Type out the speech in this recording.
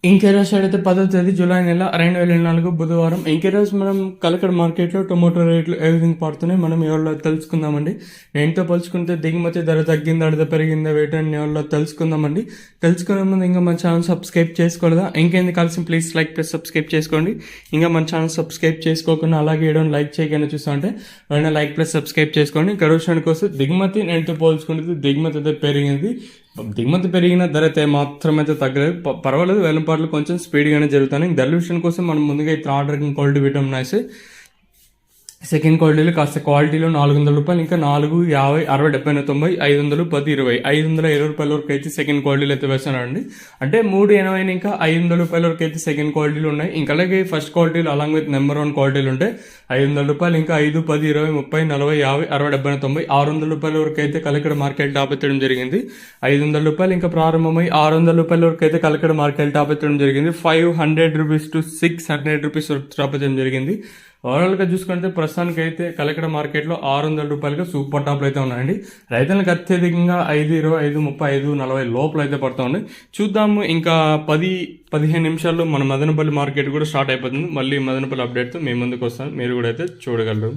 ఇంకే రోజు అయితే 10వ తేదీ జూలై నెల 2024 బుధవారం. ఇంకే రోజు మనం కలకడ మార్కెట్లో టొమాటో రేట్లు ఏ విధంగా పడుతున్నాయి మనం ఎవరిలో తెలుసుకుందామండి. నేనుతో పోల్చుకుంటే దిగుమతి ధర తగ్గిందా అడత పెరిగిందా వేటని ఎవరిలో తెలుసుకుందామండి. తెలుసుకునే ముందు ఇంకా మన ఛానల్ సబ్స్క్రైబ్ చేసుకోలేదా? ఇంకేంది కలిసి ప్లీజ్ లైక్ ప్లస్ సబ్స్క్రైబ్ చేసుకోండి. ఇంకా మన ఛానల్ సబ్స్క్రైబ్ చేసుకోకుండా అలాగే వేయడం లైక్ చేయకుండా చూస్తా అంటే వెంటనే లైక్ ప్లస్ సబ్స్క్రైబ్ చేసుకోండి. ఇక్కడ విషయానికి వస్తే దిగుమతి నేనుతో పోల్చుకుంటే దిగుమతి అయితే పెరిగింది. దిగుమతి పెరిగిన ధర అయితే మాత్రమైతే తగ్గలేదు, పర్వాలేదు. వేలంపాట్లు కొంచెం స్పీడ్గానే జరుగుతాయి. ధరల విషయం కోసం మనం ముందుగా ఈ third ranking quality vitamin ice second క్వాలిటీలో కాస్త క్వాలిటీలో ₹400, ఇంకా 4, 50, 60, 70, 90, 500, 10, 20, ₹520 వరకు అయితే సెకండ్ క్వాలిటీలో అయితే వేస్తున్నారండి. అంటే 380 ఇంకా ₹500 వరకు అయితే సెకండ్ క్వాలిటీలు ఉన్నాయి. ఇంకా అలాగే ఫస్ట్ క్వాలిటీలు అలాంగ్ విత్ నెంబర్ 1 క్వాలిటీలు ఉంటాయి. ₹500 ఇంకా 5, 10, 20, 30, 40, 50, 60, 70, 90, ₹600 వరకు అయితే కలకడ మార్కెట్ టాప్ ఎత్తడం జరిగింది. ₹500 ఇంకా ప్రారంభమై ₹600 వరకు అయితే కలకడ మార్కెట్ టాప్ ఎత్తడం జరిగింది. ₹500 to ₹600 వరకు టాప్ ఎత్తడం జరిగింది. ఓవరాల్గా చూసుకుంటే ప్రస్తుతానికి అయితే కలకడ మార్కెట్లో ₹600 సూపర్ టాప్లు అయితే ఉన్నాయండి. రైతులకు అత్యధికంగా 5, 25, 35, 40 లోపల అయితే పడుతూ ఉన్నాయి. చూద్దాము, ఇంకా 10-15 నిమిషాల్లో మన మదనపల్లి మార్కెట్ కూడా స్టార్ట్ అయిపోతుంది. మళ్ళీ మదనపల్లి అప్డేట్తో మీ ముందుకు వస్తాను, మీరు కూడా అయితే చూడగలరు.